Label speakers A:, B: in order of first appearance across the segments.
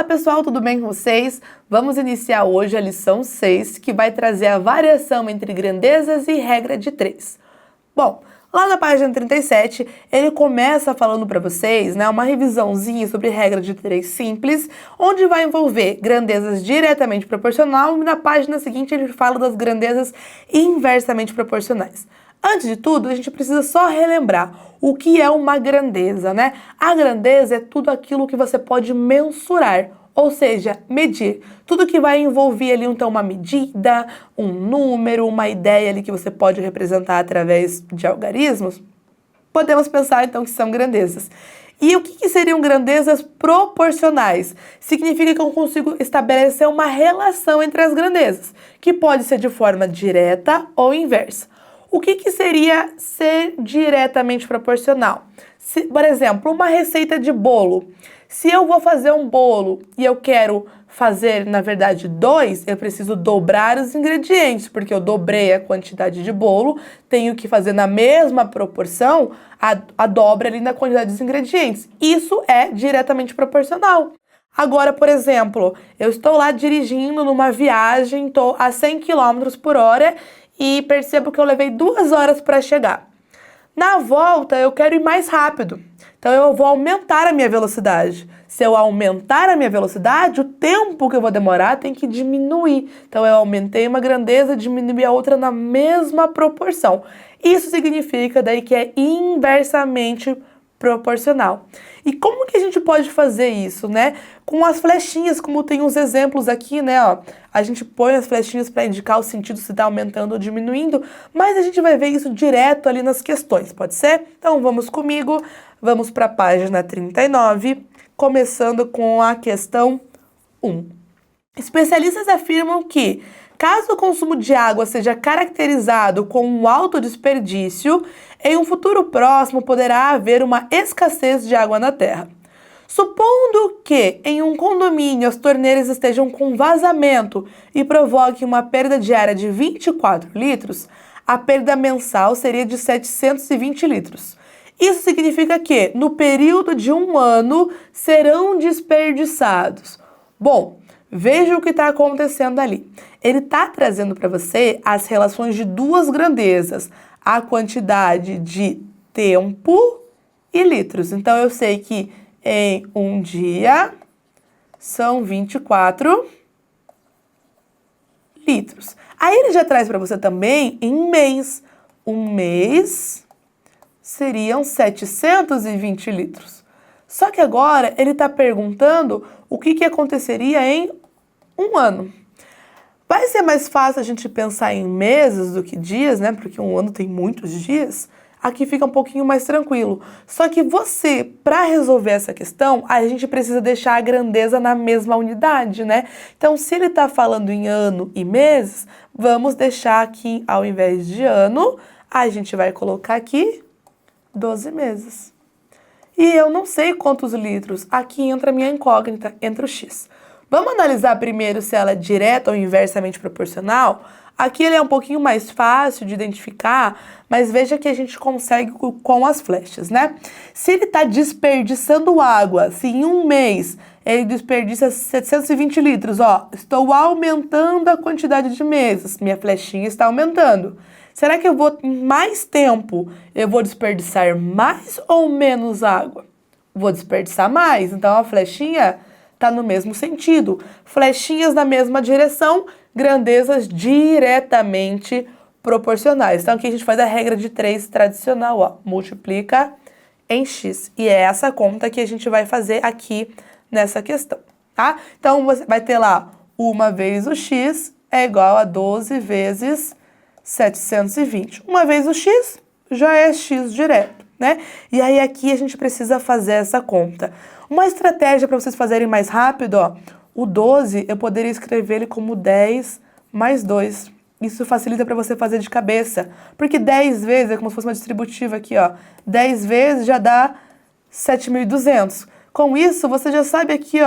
A: pessoal, tudo bem com vocês? Vamos iniciar hoje a lição 6, que vai trazer a variação entre grandezas e regra de 3. Bom, lá na página 37, ele começa falando para vocês, uma revisãozinha sobre regra de 3 simples, onde vai envolver grandezas diretamente proporcional e na página seguinte ele fala das grandezas inversamente proporcionais. Antes de tudo, a gente precisa só relembrar o que é uma grandeza, A grandeza é tudo aquilo que você pode mensurar, ou seja, medir. Tudo que vai envolver ali, então, uma medida, um número, uma ideia ali que você pode representar através de algarismos, podemos pensar, então, que são grandezas. E o que seriam grandezas proporcionais? Significa que eu consigo estabelecer uma relação entre as grandezas, que pode ser de forma direta ou inversa. O que seria ser diretamente proporcional? Por exemplo, uma receita de bolo. Se eu vou fazer um bolo e eu quero fazer, na verdade, 2, eu preciso dobrar os ingredientes, porque eu dobrei a quantidade de bolo, tenho que fazer na mesma proporção a dobra ali na quantidade dos ingredientes. Isso é diretamente proporcional. Agora, por exemplo, eu estou lá dirigindo numa viagem, estou a 100 km por hora e percebo que eu levei 2 horas para chegar. Na volta, eu quero ir mais rápido, então eu vou aumentar a minha velocidade. Se eu aumentar a minha velocidade, o tempo que eu vou demorar tem que diminuir. Então eu aumentei uma grandeza, diminui a outra na mesma proporção. Isso significa daí que é inversamente proporcional. E como que a gente pode fazer isso, Com as flechinhas, como tem uns exemplos aqui, A gente põe as flechinhas para indicar o sentido se está aumentando ou diminuindo, mas a gente vai ver isso direto ali nas questões, pode ser? Então vamos comigo, vamos para a página 39, começando com a questão 1. Especialistas afirmam que, caso o consumo de água seja caracterizado com um alto desperdício, em um futuro próximo poderá haver uma escassez de água na Terra. Supondo que em um condomínio as torneiras estejam com vazamento e provoque uma perda diária de 24 litros, a perda mensal seria de 720 litros. Isso significa que, no período de 1 ano, serão desperdiçados. Bom, veja o que está acontecendo ali. Ele está trazendo para você as relações de 2 grandezas, a quantidade de tempo e litros. Então, eu sei que em um dia são 24 litros. Aí ele já traz para você também em mês. Um mês seriam 720 litros. Só que agora ele está perguntando o que aconteceria em 1 ano. Vai ser mais fácil a gente pensar em meses do que dias, Porque 1 ano tem muitos dias. Aqui fica um pouquinho mais tranquilo. Só que você, para resolver essa questão, a gente precisa deixar a grandeza na mesma unidade, Então, se ele está falando em ano e meses, vamos deixar aqui, ao invés de ano, a gente vai colocar aqui 12 meses. E eu não sei quantos litros. Aqui entra a minha incógnita, entra o X. Vamos analisar primeiro se ela é direta ou inversamente proporcional? Aqui ele é um pouquinho mais fácil de identificar, mas veja que a gente consegue com as flechas, Se ele está desperdiçando água, se em 1 mês ele desperdiça 720 litros, estou aumentando a quantidade de meses, minha flechinha está aumentando. Será que mais tempo, eu vou desperdiçar mais ou menos água? Vou desperdiçar mais, então a flechinha está no mesmo sentido. Flechinhas na mesma direção, grandezas diretamente proporcionais. Então aqui a gente faz a regra de 3 tradicional, multiplica em x. E é essa conta que a gente vai fazer aqui nessa questão, Então você vai ter lá 1 vezes o x é igual a 12 vezes 720. 1 vez o x já é x direto, E aí aqui a gente precisa fazer essa conta. Uma estratégia para vocês fazerem mais rápido, o 12 eu poderia escrever ele como 10 mais 2. Isso facilita para você fazer de cabeça, porque 10 vezes é como se fosse uma distributiva aqui, 10 vezes já dá 7.200. Com isso, você já sabe aqui,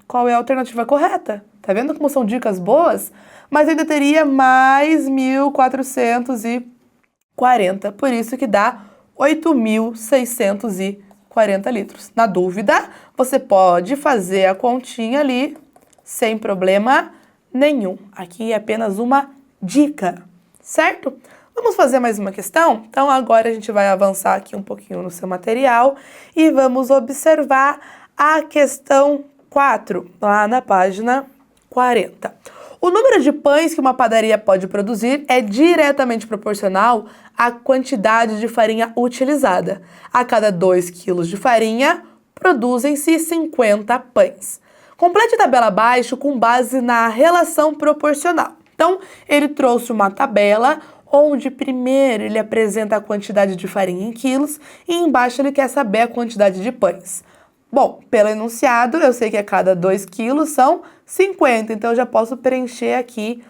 A: qual é a alternativa correta. Tá vendo como são dicas boas? Mas ainda teria mais 1.440, por isso que dá 8.640. 40 litros. Na dúvida, você pode fazer a continha ali sem problema nenhum. Aqui é apenas uma dica, certo? Vamos fazer mais uma questão? Então, agora a gente vai avançar aqui um pouquinho no seu material e vamos observar a questão 4, lá na página 40. O número de pães que uma padaria pode produzir é diretamente proporcional à quantidade de farinha utilizada. A cada 2 kg de farinha, produzem-se 50 pães. Complete a tabela abaixo com base na relação proporcional. Então, ele trouxe uma tabela onde primeiro ele apresenta a quantidade de farinha em quilos e embaixo ele quer saber a quantidade de pães. Bom, pelo enunciado, eu sei que a cada 2 quilos são 50, então eu já posso preencher aqui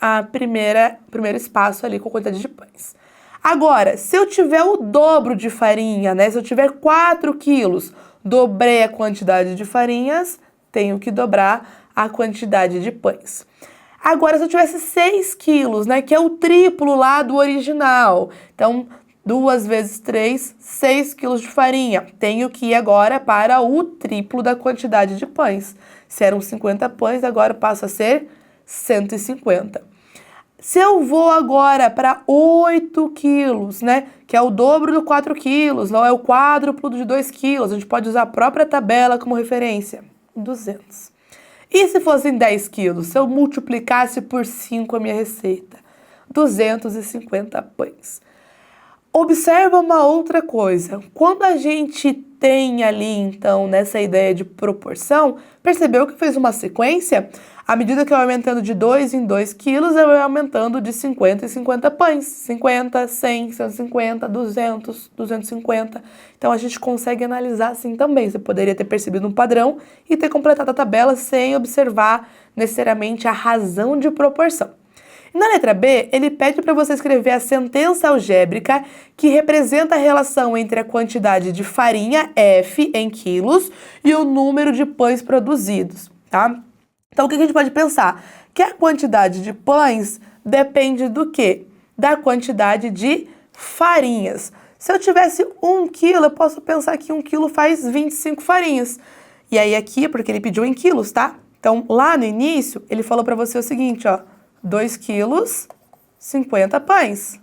A: a primeiro espaço ali com a quantidade de pães. Agora, se eu tiver o dobro de farinha, né? Se eu tiver 4 quilos, dobrei a quantidade de farinhas, tenho que dobrar a quantidade de pães. Agora, se eu tivesse 6 quilos, né? Que é o triplo lá do original. Então, 2 vezes 3, 6 quilos de farinha. Tenho que ir agora para o triplo da quantidade de pães. Se eram 50 pães, agora passa a ser 150. Se eu vou agora para 8 quilos, né? Que é o dobro do 4 quilos, não é o quádruplo de 2 quilos. A gente pode usar a própria tabela como referência. 200. E se fossem 10 quilos? Se eu multiplicasse por 5 a minha receita? 250 pães. Observa uma outra coisa. Quando a gente tem ali, então, nessa ideia de proporção, percebeu que fez uma sequência? À medida que eu aumentando de 2 em 2 quilos, eu ia aumentando de 50 em 50 pães. 50, 100, 150, 200, 250. Então, a gente consegue analisar assim também. Você poderia ter percebido um padrão e ter completado a tabela sem observar necessariamente a razão de proporção. Na letra B, ele pede para você escrever a sentença algébrica que representa a relação entre a quantidade de farinha, F, em quilos, e o número de pães produzidos, tá? Então, o que a gente pode pensar? Que a quantidade de pães depende do quê? Da quantidade de farinhas. Se eu tivesse 1 quilo, eu posso pensar que 1 quilo faz 25 farinhas. E aí aqui, porque ele pediu em quilos, tá? Então, lá no início, ele falou para você o seguinte, ó. 2 quilos, 50 pães.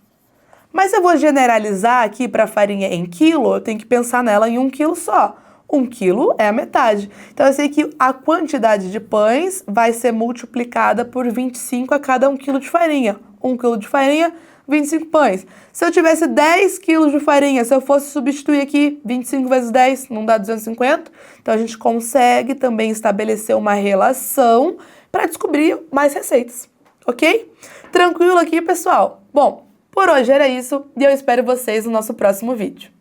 A: Mas se eu vou generalizar aqui para a farinha em quilo, eu tenho que pensar nela em 1 quilo só. 1 quilo é a metade. Então, eu sei que a quantidade de pães vai ser multiplicada por 25 a cada 1 quilo de farinha. 1 quilo de farinha, 25 pães. Se eu tivesse 10 quilos de farinha, se eu fosse substituir aqui 25 vezes 10, não dá 250? Então, a gente consegue também estabelecer uma relação para descobrir mais receitas. Ok? Tranquilo aqui, pessoal? Bom, por hoje era isso e eu espero vocês no nosso próximo vídeo.